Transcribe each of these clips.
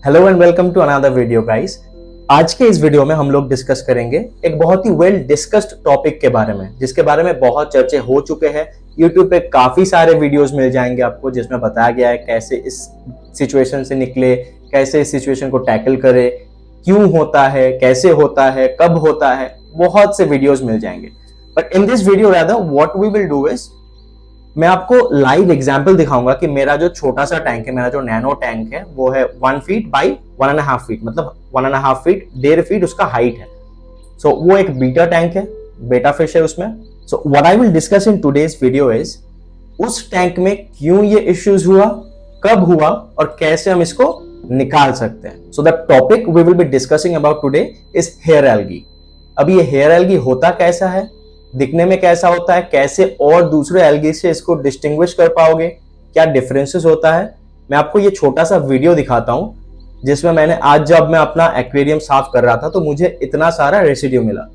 Hello and welcome to another video guys. आज के इस वीडियो में हम लोग डिस्कस करेंगे एक बहुत ही वेल डिस्कस्ड टॉपिक के बारे में, जिसके बारे में बहुत चर्चे हो चुके हैं। यूट्यूब पे काफी सारे वीडियोस मिल जाएंगे आपको, जिसमें बताया गया है कैसे इस सिचुएशन से निकले, कैसे इस सिचुएशन को टैकल करे, क्यों होता है, कैसे होता है, कब होता है। बहुत से वीडियोस मिल जाएंगे। But in this video rather what we will do is, मैं आपको लाइव एग्जाम्पल दिखाऊंगा कि मेरा जो छोटा सा टैंक है, मेरा जो नैनो टैंक है, वो है 1 फीट बाई 1.5 फीट, मतलब 1.5 फीट, 1.5 फीट उसका हाइट है। सो वो एक बीटा टैंक है, बेटा फिश है उसमें। So what I will discuss in today's video is उस टैंक में क्यों ये इश्यूज हुआ, कब हुआ और कैसे हम इसको निकाल सकते हैं। So the topic we will be discussing about today is hair algae. अब ये हेयर एल्गी होता कैसा है, दिखने में कैसा होता है, कैसे और दूसरे एल्गी से इसको डिस्टिंग्विश कर पाओगे, क्या डिफरेंसेस होता है, मैं आपको ये छोटा सा वीडियो दिखाता हूं, जिसमें मैंने आज जब मैं अपना एक्वेरियम साफ कर रहा था तो मुझे इतना सारा रेसिड्यू मिला।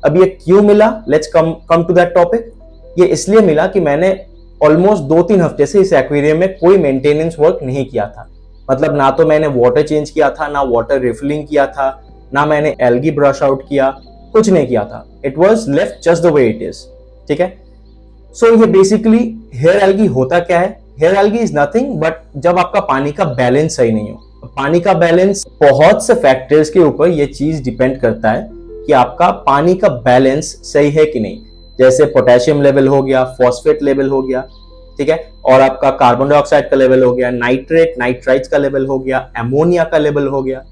अब ये क्यों मिला, let's come to that topic. ये इसलिए मिला कि मैंने ऑलमोस्ट 2-3 हफ्ते से इस एक्वेरियम में कोई मेंटेनेंस वर्क नहीं किया था। मतलब ना तो मैंने वाटर चेंज किया था, ना वाटर रिफिलिंग किया था, ना मैंने एल्गी ब्रश आउट किया, कुछ नहीं किया था। It was left just the way it is. ठीक है। सो ये बेसिकली हेयर एल्गी होता क्या है। Hair algae is nothing but जब आपका पानी का बैलेंस सही नहीं हो। पानी का बैलेंस बहुत से फैक्टर्स के ऊपर ये चीज डिपेंड करता है कि आपका पानी का बैलेंस सही है कि नहीं। जैसे पोटेशियम लेवल हो गया, फॉस्फेट लेवल हो गया, ठीक है, और आपका कार्बन डाइऑक्साइड का लेवल हो गया, नाइट्रेट नाइट्राइट्स का लेवल हो गया, एमोनिया का लेवल हो गया।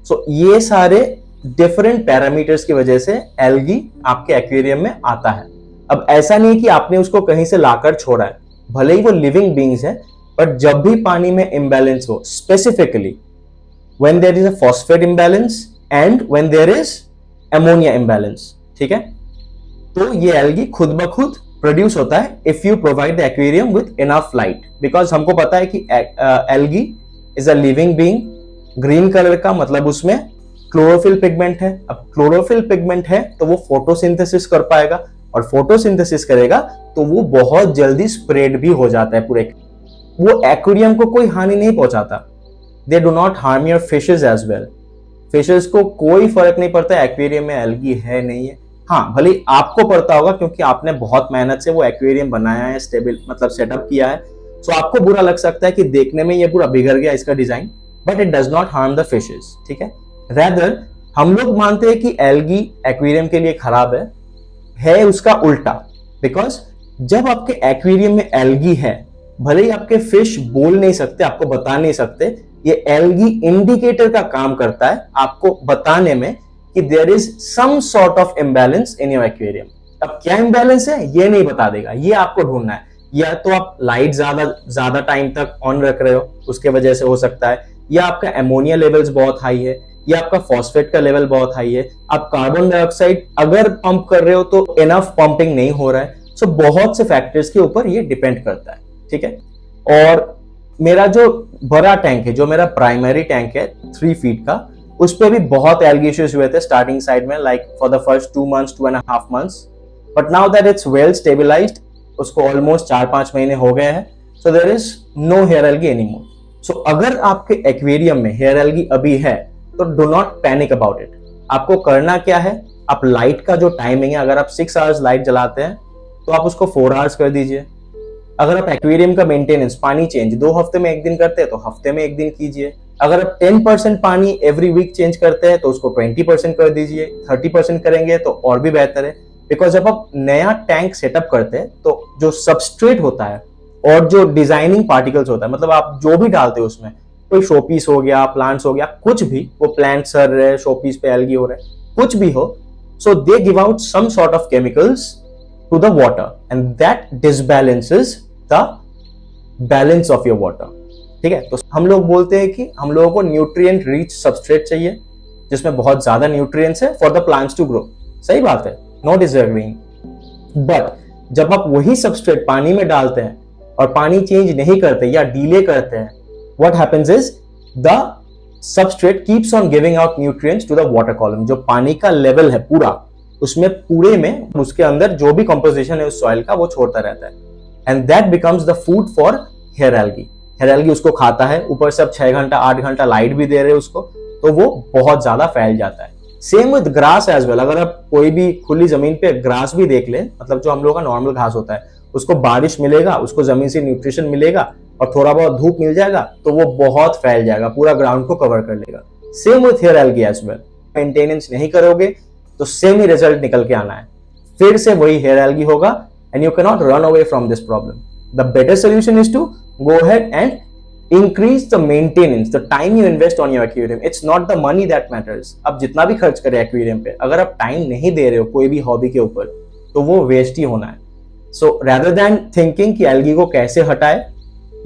सो ये सारे डिफरेंट पैरामीटर्स की वजह से एल्गी आपके एक्वेरियम में आता है। अब ऐसा नहीं कि आपने उसको कहीं से लाकर छोड़ा है, भले ही वो लिविंग बीइंग्स है, बट जब भी पानी में इंबैलेंस हो, specifically when there is a phosphate imbalance and when there is ammonia imbalance, ठीक है, तो ये एल्गी खुद ब खुद प्रोड्यूस होता है if you provide the aquarium with enough light. Because हमको पता है कि algae is a living being. Green colour का मतलब उसमें क्लोरोफिल पिगमेंट है। अब क्लोरोफिल पिगमेंट है तो वो फोटोसिंथेसिस कर पाएगा, और फोटोसिंथेसिस करेगा तो वो बहुत जल्दी स्प्रेड भी हो जाता है पूरे। वो एक्वेरियम को कोई हानि नहीं पहुंचाता। They do not harm your fishes as well. Fishes को कोई फर्क नहीं पड़ता एक्वेरियम में एल्गी है नहीं है। हाँ, भले आपको पड़ता होगा क्योंकि आपने बहुत मेहनत से वो एक्वेरियम बनाया है, स्टेबल मतलब सेटअप किया है। सो आपको बुरा लग सकता है कि देखने में ये पूरा बिगड़ गया इसका design, but it does not harm the fishes. ठीक है। Rather, हम लोग मानते हैं कि एल्गी एक्वेरियम के लिए खराब है उसका उल्टा। बिकॉज जब आपके एक्वेरियम में एल्गी है, भले ही आपके फिश बोल नहीं सकते, आपको बता नहीं सकते, ये एल्गी इंडिकेटर का काम करता है आपको बताने में कि there is some sort of imbalance in your aquarium. अब क्या इम्बैलेंस है ये नहीं बता देगा, ये आपको ढूंढना है। या तो आप लाइट ज्यादा टाइम तक ऑन रख रहे हो, उसके वजह से हो सकता है, या आपका एमोनिया लेवल्स बहुत हाई है, या आपका फॉस्फेट का लेवल बहुत हाई है, आप कार्बन डाइऑक्साइड अगर पंप कर रहे हो तो इनफ पंपिंग नहीं हो रहा है। सो बहुत से फैक्टर्स के ऊपर ये डिपेंड करता है। ठीक है। और मेरा जो बड़ा टैंक है, जो मेरा प्राइमरी टैंक है 3 फीट का, उस पर भी बहुत एल्गी इश्यूज हुए थे स्टार्टिंग साइड में, like for the first 2 months 2.5 months, but now that it's well stabilised, उसको ऑलमोस्ट 4-5 महीने हो गए हैं। So there is no hair algae anymore. So अगर आपके एक्वेरियम में हेयर एल्गी अभी है तो do not panic about it. आपको करना क्या है, आप लाइट का जो टाइमिंग है, अगर आप 6 hours लाइट जलाते हैं तो आप उसको 4 hours कर दीजिए। अगर आप एक्वेरियम का मेंटेनेंस, पानी चेंज 2 हफ्ते में 1 दिन करते हैं तो हफ्ते में 1 दिन कीजिए। अगर आप 10% पानी एवरी वीक चेंज करते हैं तो उसको 20% कर दीजिए। 30% करेंगे तो और भी बेहतर है। बिकॉज जब आप नया टैंक सेटअप करते हैं तो जो सबस्ट्रेट होता है और जो डिजाइनिंग पार्टिकल्स होता है, मतलब आप जो भी डालते हो उसमें, कोई शोपीस हो गया, प्लांट्स हो गया, कुछ भी, वो प्लांट सर रहे, शोपीस पे एल्गी हो रहे, कुछ भी हो, so they give out some sort of chemicals to the water and that disbalances the balance of your water. ठीक है। तो हम लोग बोलते हैं कि हम लोगों को न्यूट्रिएंट रिच सबस्ट्रेट चाहिए जिसमें बहुत ज्यादा न्यूट्रिएंट्स है for the plants to grow. सही बात है, नो डिसएग्रीइंग। बट जब आप वही सबस्ट्रेट पानी में डालते हैं और पानी चेंज नहीं करते या डिले करते हैं, what happens is the substrate keeps on giving out nutrients to the water column। जो पानी का लेवल है पूरा, उसमें पूरे में उसके अंदर जो भी कंपोजिशन है उस सॉइल का वो छोड़ता रहता है, and that becomes the food for hair algae। Hair algae उसको खाता है, ऊपर से अब 6 घंटा 8 घंटा लाइट भी दे रहे हैं उसको, तो वो बहुत ज्यादा फैल जाता है। Same with grass as well. अगर आप कोई भी खुली जमीन पे ग्रास भी देख ले, मतलब जो हम लोग का नॉर्मल घास होता है, उसको बारिश मिलेगा, उसको जमीन से न्यूट्रिशन मिलेगा और थोड़ा बहुत धूप मिल जाएगा तो वो बहुत फैल जाएगा, पूरा ग्राउंड को कवर कर लेगा। Same with hair algae as well. Maintenance नहीं करोगे तो सेम ही रिजल्ट निकल के आना है, फिर से वही हेयर एल्गी होगा and you can not run away from this problem. The better solution is to go ahead and increase the maintenance, the time you invest on your aquarium. It's not the money that matters. अब जितना भी खर्च करें aquarium पे, अगर आप time नहीं दे रहे हो कोई भी हॉबी के ऊपर, तो वो वेस्ट ही होना है। So rather than thinking कि एल्गी को कैसे हटाए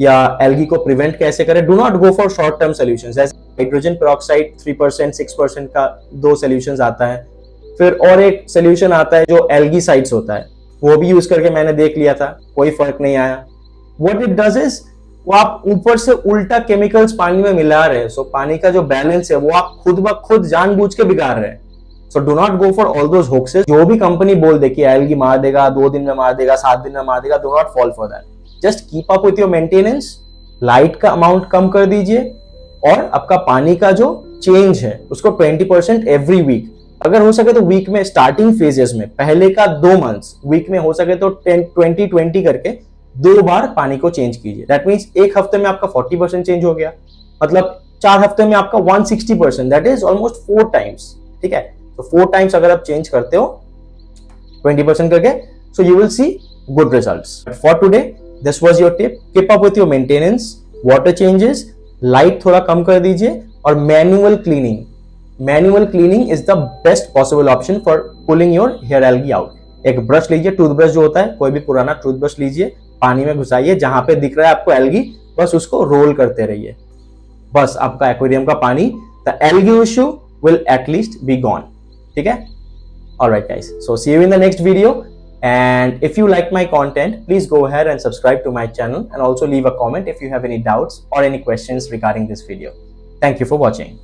या एल्गी को प्रिवेंट कैसे करें, do not go for short term solutions. जैसे हाइड्रोजन पेरोक्साइड 3% 6% का 2 सॉल्यूशंस आता है, फिर और एक सोल्यूशन आता है जो एल्गीसाइड्स होता है, वो भी यूज करके मैंने देख लिया था, कोई फर्क नहीं आया। What it does is वो आप ऊपर से उल्टा केमिकल्स पानी में मिला रहे हैं, सो पानी का जो बैलेंस है वो आप खुद ब खुद जानबूझ के बिगाड़ रहे हैं। So do not go for all those hoaxes. जो भी कंपनी बोल दे कि एल्गी मार देगा, 2 दिन में मार देगा, 7 दिन में मार देगा, do not fall for that. Just keep up with your maintenance, light का अमाउंट कम कर दीजिए और आपका पानी का जो चेंज है उसको 20% एवरी वीक। अगर हो सके तो वीक में स्टार्टिंग फेजेस में पहले का 2 मंथ्स वीक में हो सके तो 10-20-20 करके 2 बार पानी को चेंज कीजिए। दैट मीन्स 1 हफ्ते में आपका 40% चेंज हो गया, मतलब 4 हफ्ते में आपका 160%, दैट इज ऑलमोस्ट 4 टाइम्स। ठीक है, तो 4 टाइम्स अगर आप चेंज करते हो 20% करके, so you will see good results. For today this was your tip, keep up with your maintenance, water changes, light थोड़ा कम कर दीजिए और manual cleaning. Manual cleaning is the best possible option for pulling your hair algae out. एक brush लीजिए, toothbrush जो होता है, कोई भी पुराना टूथब्रश लीजिए, पानी में घुसाइए, जहां पे दिख रहा है आपको एल्गी, बस उसको रोल करते रहिए, बस आपका एक्वेरियम का पानी, the algae issue will at least be gone. ठीक है, alright guys, so see you in the next video, and if you like my content, please go ahead and subscribe to my channel and also leave a comment if you have any doubts or any questions regarding this video. Thank you for watching.